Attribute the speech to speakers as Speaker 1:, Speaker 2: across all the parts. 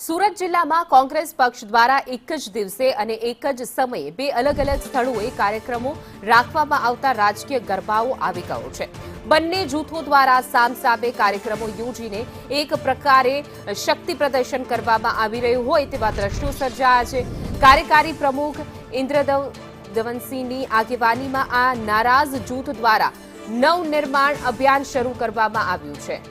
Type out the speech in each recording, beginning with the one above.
Speaker 1: સુરત જિલ્લામાં કોંગ્રેસ પક્ષ દ્વારા એક જ દિવસે અને એક જ સમયે બે અલગ અલગ સ્થળોએ કાર્યક્રમો રાખવામાં આવતા રાજકીય ગરબાઓ આવી ગયો છે। બંને જૂથો દ્વારા સામસામે કાર્યક્રમો યોજીને એક પ્રકારે શક્તિ પ્રદર્શન કરવામાં આવી રહ્યું હોય તેવા દ્રશ્યો સર્જાયા છે। કાર્યકારી પ્રમુખ ઇન્દ્રદેવ દવનસિંહની આગેવાનીમાં આ નારાજ જૂથ દ્વારા નવનિર્માણ અભિયાન શરૂ કરવામાં આવ્યું છે।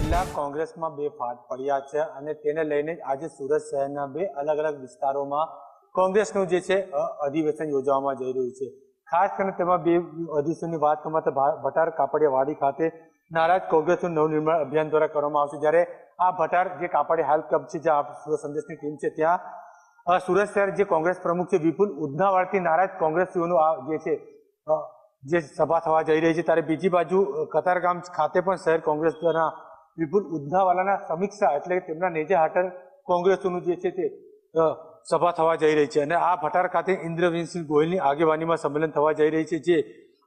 Speaker 2: जिला कांग्रेस में बे फाट पड़ा है અને તેને લઈને આજે સુરત શહેરના બે અલગ અલગ વિસ્તારોમાં કોંગ્રેસનું જે છે અધિવેશન યોજવામાં જઈ રહ્યું છે। ખાસ કરીને તેમાં બે અધિવેશનની વાત કરવામાં તો ભટાર કાપડિયા વાડી ખાતે નારાજ કોંગ્રેસનું નવનિર્માણ અભિયાન દ્વારા કરવામાં આવશે। જ્યારે આ ભટાર જે કાપડિયા હેલ્થ ક્લબ છે, જે સુરત સંદેશની ટીમ છે, ત્યાં સુરત શહેર જે કોંગ્રેસ પ્રમુખ છે વિપુલ ઉધનાવાળાથી નારાજ કોંગ્રેસીઓનું આ જે છે જે સભા થવા જઈ રહી છે। ત્યારે બીજી બાજુ કતારગામ ખાતે પણ શહેર કોંગ્રેસ દ્વારા વિપુલ ઉધનાવાલાના સમીક્ષા એટલે તેમના નેજા હેઠળ કોંગ્રેસનું જે છે તે સભા થવા જઈ રહી છે। અને આ ભટાર ખાતે ઇન્દ્રસિંહ ગોયલની આગેવાનીમાં સંમેલન થવા જઈ રહી છે, જે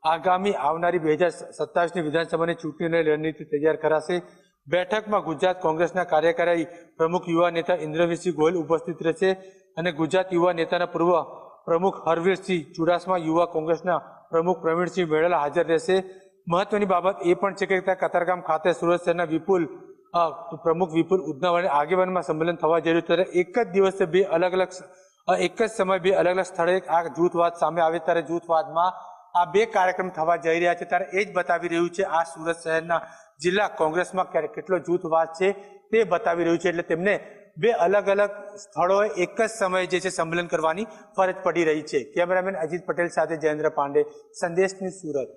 Speaker 2: આગામી આવનારી 2027ની વિધાનસભાની ચૂંટણીની રણનીતિ તૈયાર કરાશે। બેઠકમાં ગુજરાત કોંગ્રેસના કાર્યકારી પ્રમુખ યુવા નેતા ઇન્દ્રસિંહ ગોયલ ઉપસ્થિત રહેશે અને ગુજરાત યુવા નેતાના પૂર્વ પ્રમુખ હરવીરસિંહ ચુડાસમા, યુવા કોંગ્રેસના પ્રમુખ પ્રવીણસિંહ મેળલા હાજર રહેશે। મહત્વની બાબત એ પણ છે કે ત્યાં કતારગામ ખાતે સુરત શહેરના પ્રમુખ વિપુલ ઉધનાવાળાની આગેવાનીમાં સંમેલન થવા જઈ રહ્યું, ત્યારે એક જ દિવસે એક જ સમય બે અલગ અલગ સ્થળે આ જૂથવાદ સામે આવે ત્યારે જૂથવાદમાં આ બે કાર્યક્રમ થવા જઈ રહ્યા છે। ત્યારે એ જ બતાવી રહ્યું છે આ સુરત શહેરના જિલ્લા કોંગ્રેસમાં કેટલો જૂથવાદ છે તે બતાવી રહ્યું છે। એટલે તેમને બે અલગ અલગ સ્થળોએ એક જ સમયે જે છે સંમેલન કરવાની ફરજ પડી રહી છે। કેમેરામેન અજીત પટેલ સાથે જયેન્દ્ર પાંડે, સંદેશની સુરત।